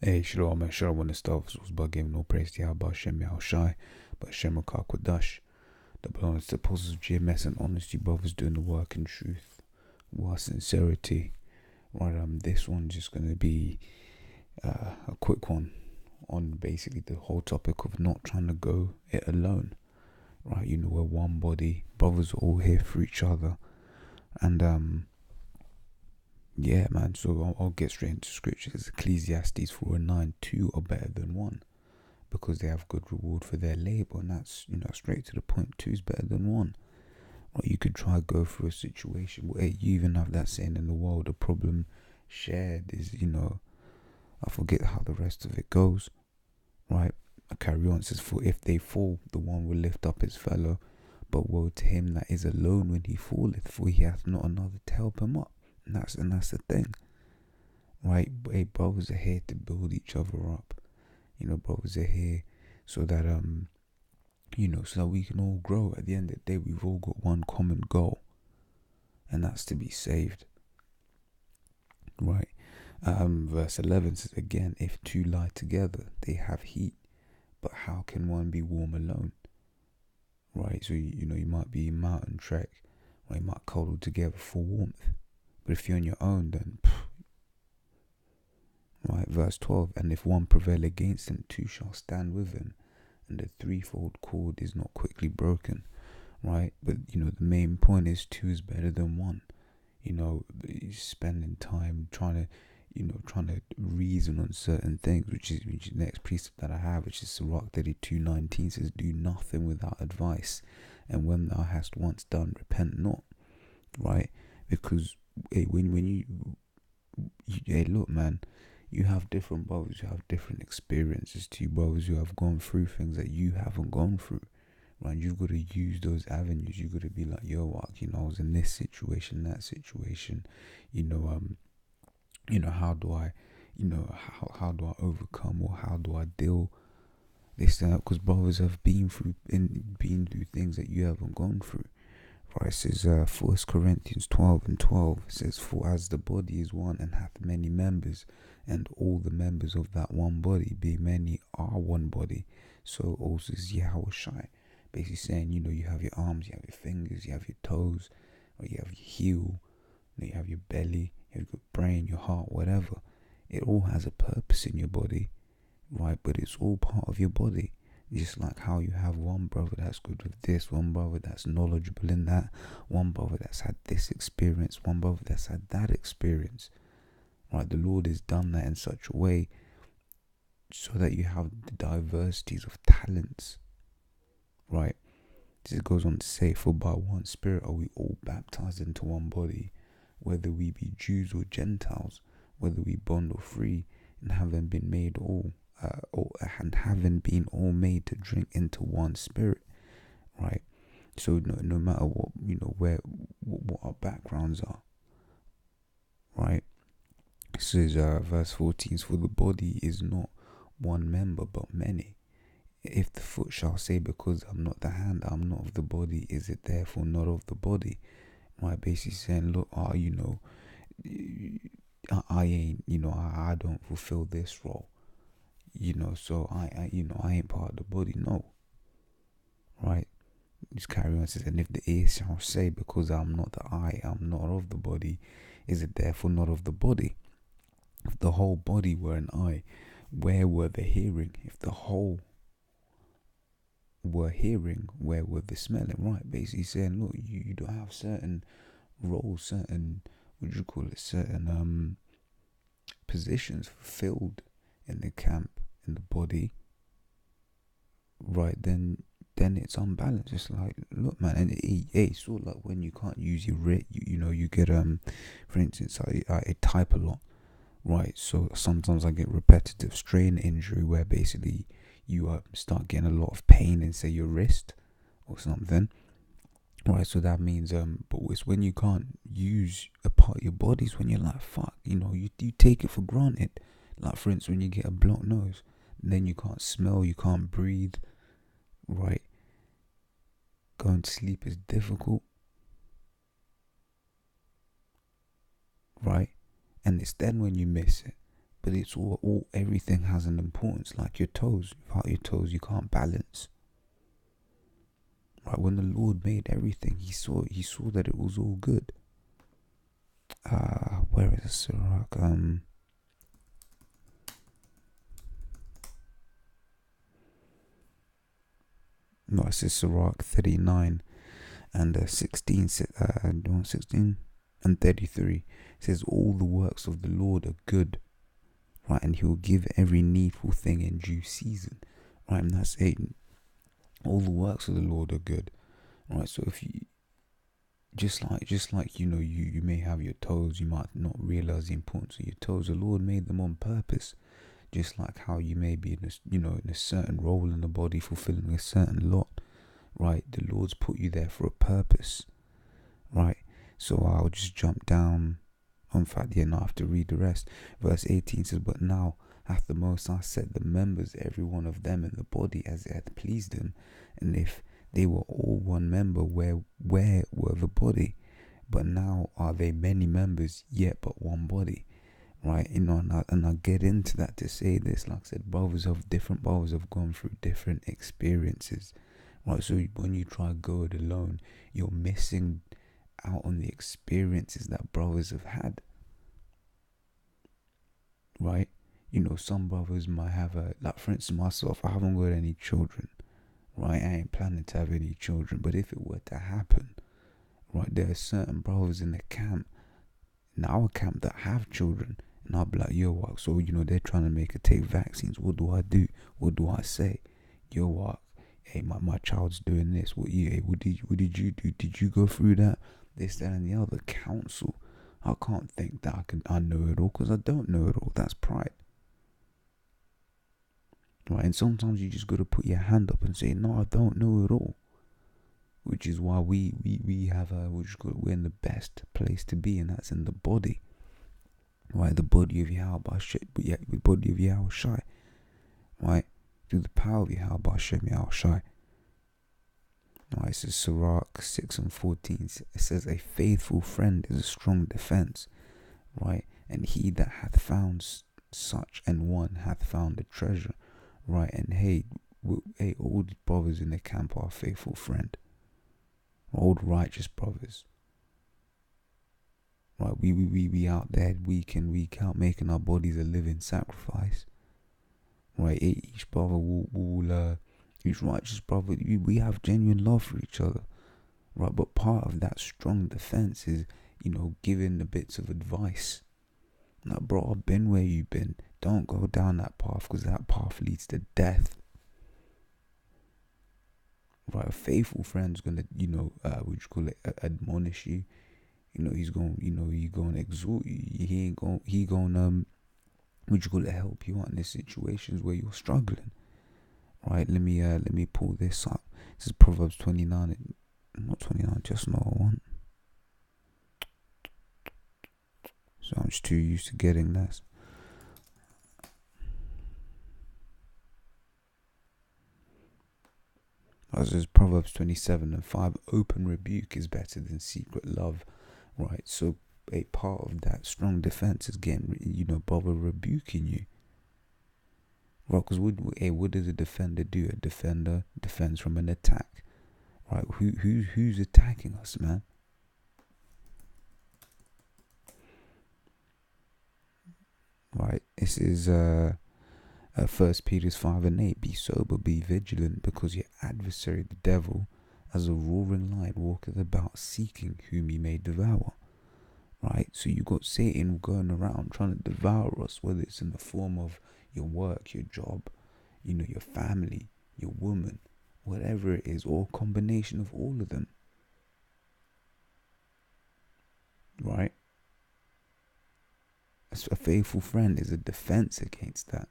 Hey, Shalom, man. Shalom on the stuff. Was by giving no praise to Yahweh Hashem Yahweh Shai, but Hashem Akakwadash. The belongs to the apostles of GMS and honesty, brothers doing the work in truth, with sincerity. Right, this one's just gonna be a quick one on basically the whole topic of not trying to go it alone. Right, we're one body, brothers are all here for each other, and yeah, man, so I'll get straight into scriptures. Ecclesiastes 4:9, two are better than one, because they have good reward for their labor, and that's, straight to the point. Two is better than one. Or you could try to go through a situation where you even have that saying in the world, a problem shared is, I forget how the rest of it goes, right? I carry on. It says, for if they fall, the one will lift up his fellow, but woe to him that is alone when he falleth, for he hath not another to help him up. And that's the thing, right? Hey, brothers are here to build each other up. Brothers are here so that so that we can all grow. At the end of the day, we've all got one common goal, and that's to be saved, right? Verse 11 says again, if two lie together, they have heat, but how can one be warm alone? Right? So you might be in mountain trek, or you might cuddle together for warmth. But if you're on your own, then right, verse 12, and if one prevail against him, two shall stand with him, and the threefold cord is not quickly broken, right? But the main point is two is better than one. Spending time trying to reason on certain things, which is the next precept that I have, which is Sirach 32:19 says, do nothing without advice, and when thou hast once done, repent not, right? Because when you look, man, you have different brothers who have different experiences to you, brothers who have gone through things that you haven't gone through, right? You've got to use those avenues. You've got to be like, yo, I was in this situation, that situation, how do I, how do I overcome, or how do I deal this and that? Because brothers have been through things that you haven't gone through. Right, it says 1 Corinthians 12:12 says, for as the body is one and hath many members, and all the members of that one body, being many, are one body, so also is Yahweh Shai. Basically saying, you have your arms, you have your fingers, you have your toes, or you have your heel, you have your belly, you have your brain, your heart, whatever. It all has a purpose in your body, right? But it's all part of your body. Just like how you have one brother that's good with this, one brother that's knowledgeable in that, one brother that's had this experience, one brother that's had that experience, right? The Lord has done that in such a way so that you have the diversities of talents, right? This goes on to say, for by one Spirit are we all baptized into one body, whether we be Jews or Gentiles, whether we bond or free, and having been made and having been all made to drink into one Spirit, right? So no matter what, what our backgrounds are, right? This is verse 14, for the body is not one member but many. If the foot shall say, because I'm not the hand, I'm not of the body, is it therefore not of the body? Right? Basically saying, look, I ain't, I don't fulfill this role, so I ain't part of the body. No, right? Just carry on. Says, and if the ear shall say, because I'm not the eye, I'm not of the body, is it therefore not of the body? If the whole body were an eye, where were the hearing? If the whole were hearing, where were the smelling? Right? Basically saying, look, you don't have certain roles, certain, certain positions fulfilled in the camp, in the body, right? Then it's unbalanced. It's like, look, man, and it's sort of like when you can't use your you get for instance, I type a lot, right? So sometimes I get repetitive strain injury, where basically you start getting a lot of pain in, say, your wrist or something, right? So that means but it's when you can't use a part of your body, when you're like, fuck, you take it for granted. Like, for instance, when you get a blocked nose, then you can't smell, you can't breathe, right? Going to sleep is difficult, right? And it's then when you miss it, but it's all everything has an importance. Like your toes, without your toes you can't balance. Right, when the Lord made everything, he saw that it was all good. Where is Sirach? No, it says Sirach 39 and 16. 16 and 33. It says all the works of the Lord are good, right, and he will give every needful thing in due season, right. And that's it. All the works of the Lord are good, right. So if you just like you may have your toes, you might not realize the importance of your toes. The Lord made them on purpose, just like how you may be in a certain role in the body, fulfilling a certain lot, right. The Lord's put you there for a purpose, right. So I'll just jump down. In fact, I have to read the rest. Verse 18 says, but now hath the Most High set the members, every one of them, in the body as it hath pleased him. And if they were all one member, where were the body? But now are they many members, yet but one body. Right, and I get into that to say this. Like I said, brothers have gone through different experiences. Right, so when you try to go it alone, you're missing out on the experiences that brothers have had. Right, some brothers might have like for instance myself, I haven't got any children, right. I ain't planning to have any children, but if it were to happen, right, there are certain brothers in our camp that have children, and I'll be like, yo, what? So they're trying to make her take vaccines. What do I do? What do I say? Yo, what? Hey, my child's doing this. What did you do? Did you go through that? This, that, and the other. Counsel. I can't think that I know it all, because I don't know it all. That's pride. Right, and sometimes you just got to put your hand up and say, no, I don't know it all. Which is why we have we're in the best place to be, and that's in the body. Right, the body of Yahweh, the body of Yahweh Shai. Right, through the power of Yahweh Shai. Right, it says Sirach 6 and 14. It says, a faithful friend is a strong defense. Right, and he that hath found such an one hath found a treasure. Right, and hey, all the brothers in the camp are a faithful friend. Old righteous brothers. Right, we out there week in, week out, making our bodies a living sacrifice. Right, each brother each righteous brother, we have genuine love for each other. Right, but part of that strong defense is, giving the bits of advice. Like, bro, I've been where you've been. Don't go down that path, because that path leads to death. Right, a faithful friend's gonna, admonish you. He's going, he's going to exhort you. He going help you out in the situations where you're struggling. Right, let me pull this up. This is Proverbs 29, not 29, just not one. So I'm just too used to getting this. This is Proverbs 27 and 5. Open rebuke is better than secret love. Right, so a part of that strong defense is getting, brother rebuking you. Right, because what does a defender do? A defender defends from an attack. Right, who's attacking us, man? Right, this is 1 Peter 5 and 8. Be sober, be vigilant, because your adversary the devil, as a roaring lion, walketh about, seeking whom he may devour. Right, so you got Satan going around trying to devour us, whether it's in the form of your work, your job, your family, your woman, whatever it is, or a combination of all of them. Right, a faithful friend is a defense against that.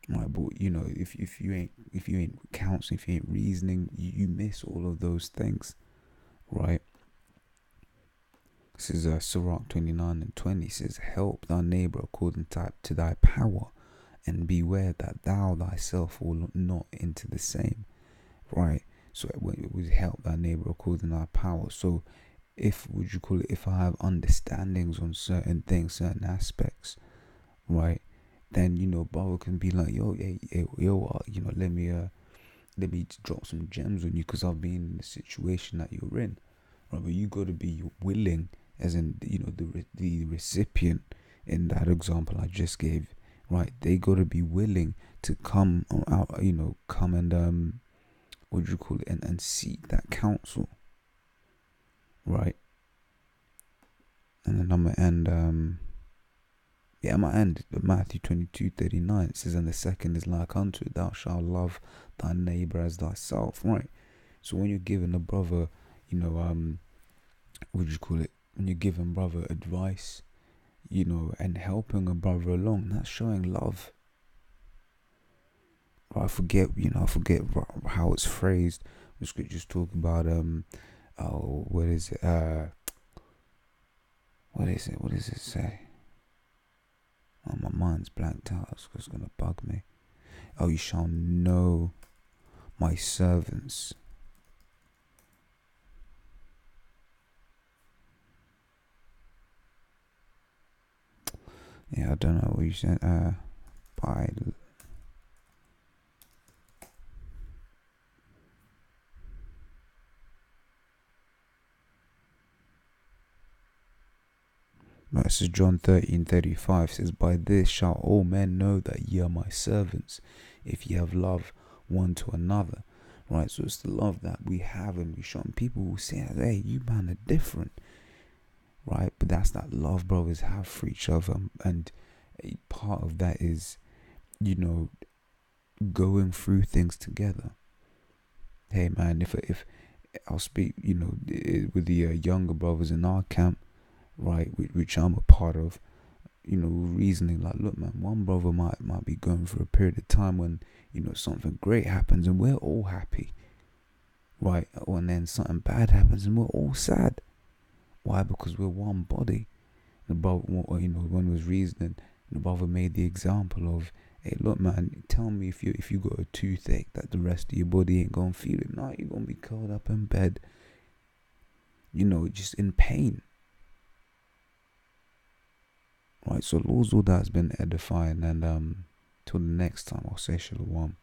Right, but if you ain't counseling, if you ain't reasoning, you miss all of those things. Right. This is Sirach 29 and 20. It says, help thy neighbor according to thy power, and beware that thou thyself fall not into the same. Right, so it would help thy neighbor according to thy power. So if I have understandings on certain things, certain aspects, right? Then brother can be like, yo, yo, let me drop some gems on you because I've been in the situation that you're in, right? But you got to be willing, as in the recipient in that example I just gave, right? They got to be willing to come out, come and what do you call it, and seek that counsel, right? And then I'm gonna end. I'm gonna end Matthew 22:39. It says, and the second is like unto it, thou shalt love thy neighbor as thyself, right? So when you're giving a brother, what do you call it? When you're giving brother advice, and helping a brother along, that's showing love. Right? I forget how it's phrased. The scriptures talk about what is it? What does it say? Oh, my mind's blanked out. It's gonna bug me. Oh, you shall know my servants. Yeah, I don't know what you said. By no, this is John 13:35. Says, by this shall all men know that ye are my servants, if ye have love one to another. Right, so it's the love that we have and we show. And people will say, hey, you man are different. Right, but that's that love brothers have for each other, and a part of that is, going through things together. Hey man, if I'll speak, with the younger brothers in our camp, right, which I'm a part of, reasoning like, look man, one brother might be going through a period of time when something great happens and we're all happy, right, and then something bad happens and we're all sad. Why? Because we're one body. The brother, when was reasoning, the brother made the example of, hey, look, man, tell me if you got a toothache that the rest of your body ain't gonna feel it. No, you're gonna be curled up in bed, just in pain. Right. So Lord's all that's been edifying, and till the next time, I'll say shalom.